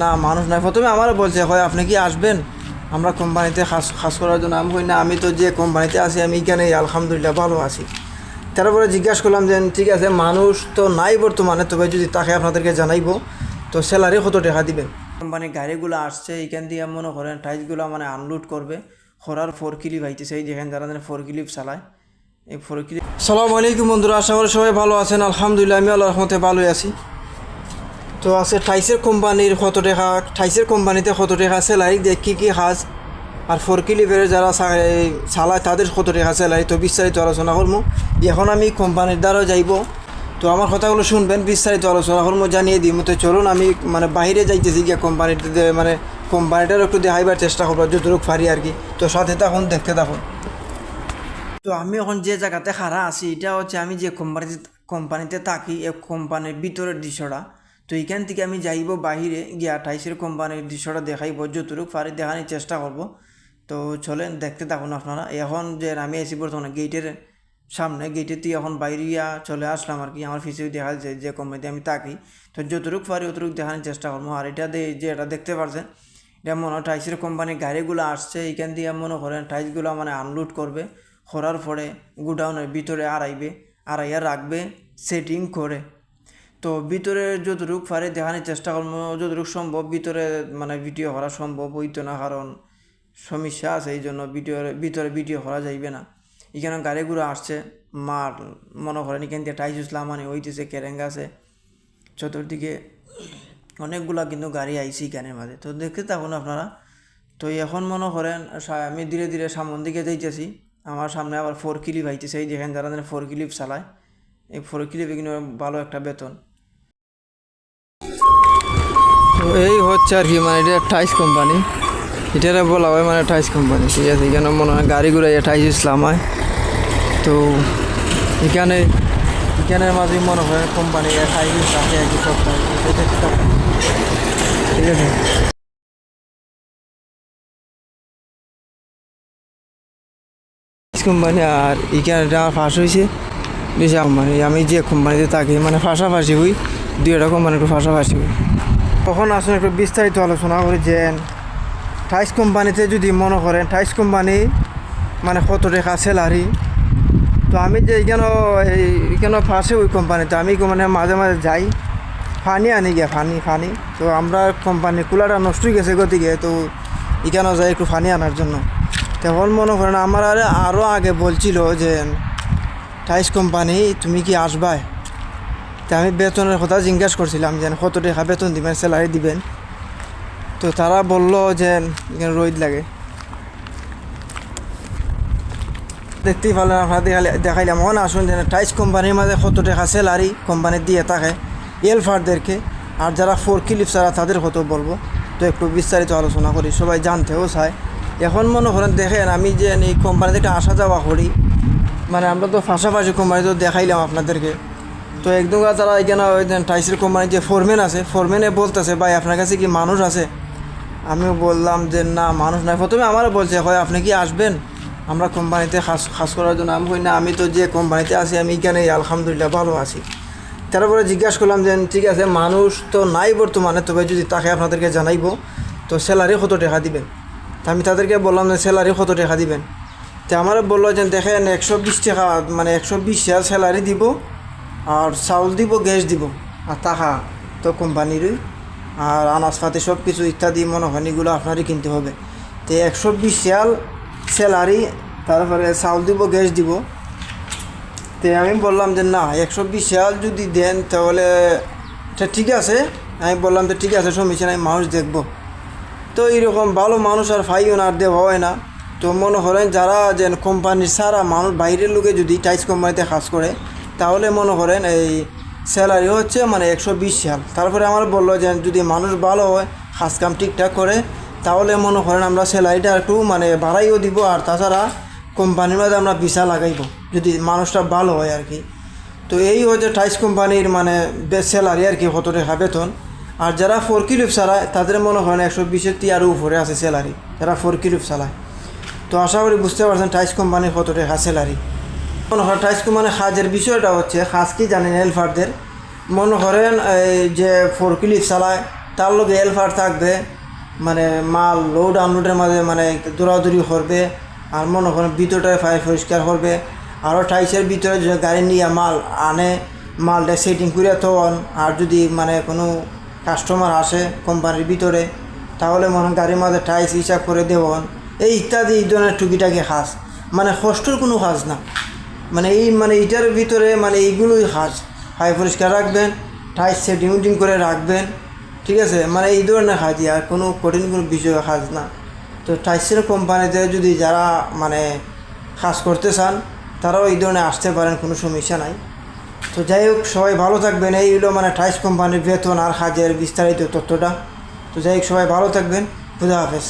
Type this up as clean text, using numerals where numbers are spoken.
না মানুষ নাই। প্রথমে আমারও বলছে হয় আপনি কি আসবেন আমরা কোম্পানিতে খাস করার জন্য। আমি কই না, আমি তো যে কোম্পানিতে আছি আমি এখানেই আলহামদুলিল্লাহ ভালো আছি। তারপরে জিজ্ঞাসা করলাম যে ঠিক আছে মানুষ তো নাই বর্তমানে, তবে যদি তাকে আপনাদেরকে জানাইবো তো স্যালারি কত টাকা দিবেন। কোম্পানির গাড়িগুলো আসছে এখান দিয়ে মনে করেন টাইসগুলো মানে আনলোড করবে, খরার 4 ক্লিপ আইতেছে, এই দেখেন যারা 4 ক্লিপ চালায় এই 4 ক্লিপ। সালামু আলাইকুম বন্ধুরা, আশা করি সবাই ভালো আছেন। আলহামদুলিল্লাহ আমি আল্লাহর রহমতে ভালোই আছি। তো আছে টাইসের কোম্পানির কত টাকা, টাইসের কোম্পানিতে কত টাকা স্যালারি দেখ কী কী কাজ, আর 4 ক্লিপের যারা চালায় তাদের কত টাকা স্যালারি, তো বিস্তারিত আলোচনা করবো। এখন আমি কোম্পানির দ্বারা যাইব, তো আমার কথাগুলো শুনবেন, বিস্তারিত আলোচনা করবো, জানিয়ে দিব। তো চলুন আমি মানে বাইরে যাইতেছি গিয়ে কোম্পানিতে, মানে কোম্পানিটার একটু দেখাইবার চেষ্টা করবো যতটুকু পারি আর কি। তো সাথে তখন দেখতে থাকুন। তো আমি এখন যে জায়গাতে খাড়া আছি এটা হচ্ছে আমি যে কোম্পানিতে থাকি, এই কোম্পানির ভিতরের দৃশ্যটা। তো এইখান থেকে আমি যাইব বাহিরে গিয়া টাইসের কোম্পানির দৃশ্যটা দেখাইব, যতটুকু পারি দেখানোর চেষ্টা করব। তো চলেন দেখতে থাকুন আপনারা। এখন যে আমি আছি বর্তমানে গেটের সামনে, গেটের থেকে এখন বাইরিয়া চলে আসলাম আর কি। আমার ফিসে দেখা যাচ্ছে যে কোম্পানিতে আমি থাকি, তো যতটুকু পারি অতটুকু দেখানোর চেষ্টা করবো। আর এটা যে এটা দেখতে পারছেন, এটা মনে হয় টাইসের কোম্পানির গাড়িগুলো আসছে, এইখান দিয়ে মনে করেন টাইসগুলো মানে আনলোড করবে, করার পরে গোডাউনের ভিতরে আড়াইয়া রাখবে সেটিং করে। তো ভিতরে যতটুকু পারে দেখানোর চেষ্টা করবো, যতটুকু সম্ভব ভিতরে মানে ভিডিও করা সম্ভব হইতো না, কারণ সমস্যা আছে, এই জন্য ভিতরে ভিডিও করা যাইবে না। এখানে গাড়িগুলো আসছে মার মনে করেন এখান থেকে টাইস ইসলামানি হইতেছে, কেরেঙ্গা আছে চতুর্দিকে অনেকগুলা কিন্তু গাড়ি আইসি এখানের মাঝে। তো দেখতে থাকুন আপনারা। তো এখন মনে করেন আমি ধীরে ধীরে সামন দিকে যাইতেছি, আমার সামনে আবার 4 ক্লিপ আইতেছে, এই দেখেন যারা 4 ক্লিপ চালায় এই 4 ক্লিপে কিন্তু ভালো একটা বেতন। তো এই হচ্ছে আর কি, মানে এটা টাইস কোম্পানি, এটা বলা হয় মানে টাইস কোম্পানি, ঠিক আছে। এখানে মনে হয় গাড়িগুলো টাইস ইসলাম হয়। তো এখানের মাঝে মনে হয় কোম্পানি টাইস ইসলাম আর কি সব, ঠিক আছে। কোম্পানি আর এখানে আমার ফাঁস হয়েছে বেশি কোম্পানি, আমি যে কোম্পানিতে থাকি মানে ফাঁসাফাঁসি হই, দুইটা কোম্পানি একটু ফাঁসাফাঁসি হই। তখন আসলে একটু বিস্তারিত আলোচনা করি যে টাইস কোম্পানিতে যদি মনে করেন টাইস কোম্পানি মানে কত টাকা স্যালারি। তো আমি যে এখানে ফাঁসে ওই কোম্পানিতে আমি মানে মাঝে মাঝে যাই ফানি আনি গিয়ে ফানি। তো আমরা কোম্পানির কুলারটা নষ্ট হয়ে গেছে গতিকে, তো এখানেও যাই একটু ফানি আনার জন্য। তখন মনে করেন আমার আরও আগে বলছিল যে টাইস কোম্পানি তুমি কি আসবাই। তো আমি বেতনের কথা জিজ্ঞাসা করছিলাম যে কত টাকা বেতন দিবেন, স্যালারি দিবেন। তো তারা বলল যে এখানে রোদ লাগে, দেখতেই পারলেন আপনারা দেখাইলাম। এখন আসুন যে টাইস কোম্পানির মাঝে কত টাকা স্যালারি কোম্পানি দিয়ে থাকে এলফারদেরকে, আর যারা 4 ক্লিপ ছাড়া তাদের কত বলবো। তো একটু বিস্তারিত আলোচনা করি, সবাই জানতেও চায়। এখন মনে করেন দেখেন আমি যে এই কোম্পানি থেকে আসা যাওয়া করি, মানে আমরা তো পাশাপাশি কোম্পানি তো দেখাইলাম আপনাদেরকে। তো একদম তারা এখানে টাইসের কোম্পানির যে ফোরম্যান আছে, ফোরম্যানে বলতেছে ভাই আপনার কাছে কি মানুষ আছে। আমিও বললাম যে না মানুষ নাই। প্রথমে আমারও বলছে হয় আপনি কি আসবেন আমরা কোম্পানিতে খাস করার জন্য। আমি কই না, আমি তো যে কোম্পানিতে আছি আমি এখানেই আলহামদুলিল্লাহ ভালো আছি। তারপরে জিজ্ঞাসা করলাম যে ঠিক আছে মানুষ তো নাই বর্তমানে, তবে যদি তাকে আপনাদেরকে জানাইবো তো স্যালারি কত টাকা দিবেন। তো আমি তাদেরকে বললাম যে স্যালারি কত টাকা দিবেন। তো আমার বললো যে দেখেন 120 টাকা মানে 120 স্যালারি দিব, আর চাউল দিব, গ্যাস দিব, আর টাকা তো কোম্পানিরই, আর আনাজপাতি সব কিছু ইত্যাদি মনে হয় এগুলো আপনারই কিনতে হবে। তো 120 স্যালারি, তারপরে চাউল দিব, গ্যাস দিব। তো আমি বললাম যে না 120 যদি দেন তাহলে ঠিক আছে। আমি বললাম তো ঠিক আছে সমস্যা নাই, মানুষ দেখবো। তো এইরকম ভালো মানুষ আর ফাইও না, আর দেওয়া হয় না। তো মনে করেন যারা যে কোম্পানির সারা মানুষ বাইরের লোকে যদি টাইস কোম্পানিতে কাজ করে তাহলে মনে করেন এই স্যালারি হচ্ছে মানে 120। তারপরে আমার বললো যে যদি মানুষ ভালো হয়, কাজ কাম ঠিকঠাক করে, তাহলে মনে করেন আমরা স্যালারিটা একটু মানে বাড়াইও দিব, আর তাছাড়া কোম্পানির মধ্যে আমরা ভিসা লাগাইব যদি মানুষটা ভালো হয় আর কি। তো এই হচ্ছে টাইস কোম্পানির মানে স্যালারি আর কি, কত টাকা বেতন। আর যারা 4 ক্লিপ চালায় তাদের মনে হয় 120 আরও উপরে আছে স্যালারি, যারা 4 ক্লিপ চালায়। তো আশা করি বুঝতে পারছেন টাইস কোম্পানির কত টাকা স্যালারি। মনে হয় টাইস কোম্পানির কাজের বিষয়টা হচ্ছে কাজ কি জানেন, হেল্পারদের মনে করেন এই যে 4 ক্লিপ চালায় তার লগে হেল্পার থাকবে, মানে মাল লোড আনলোডের মাঝে মানে দৌড়াদৌড়ি করবে, আর মনে করেন ভিতরটায় ফায়ার পরিষ্কার করবে, আরও টাইসের ভিতরে যে গাড়ি নিয়ে মাল আনে, মালটা সেটিং করে তখন, আর যদি মানে কোনো কাস্টমার আসে কোম্পানির ভিতরে, তাহলে মনে হয় গাড়ির মাঝে টাইস হিসাব করে দেওয়ান, এই ইত্যাদি এই ধরনের টুকিটাকি কাজ, মানে কষ্টর কোনো কাজ না, মানে এই মানে এইটার ভিতরে মানে এইগুলোই কাজ। ফায়ার পরিষ্কার রাখবেন, টাইস সেটিং উটিং করে রাখবেন, ঠিক আছে, মানে এই ধরনের কাজই, আর কোনো কঠিন কোনো বিষয় কাজ না। তো টাইসের কোম্পানিতে যদি যারা মানে কাজ করতে চান তারাও এই ধরনের আসতে পারেন, কোনো সমস্যা নাই। তো যাই হোক, সবাই ভালো থাকবেন। এই হলো মানে টাইস কোম্পানির বেতন আর কাজের বিস্তারিত তথ্যটা। তো যাই হোক, সবাই ভালো থাকবেন। খুদা হাফেজ।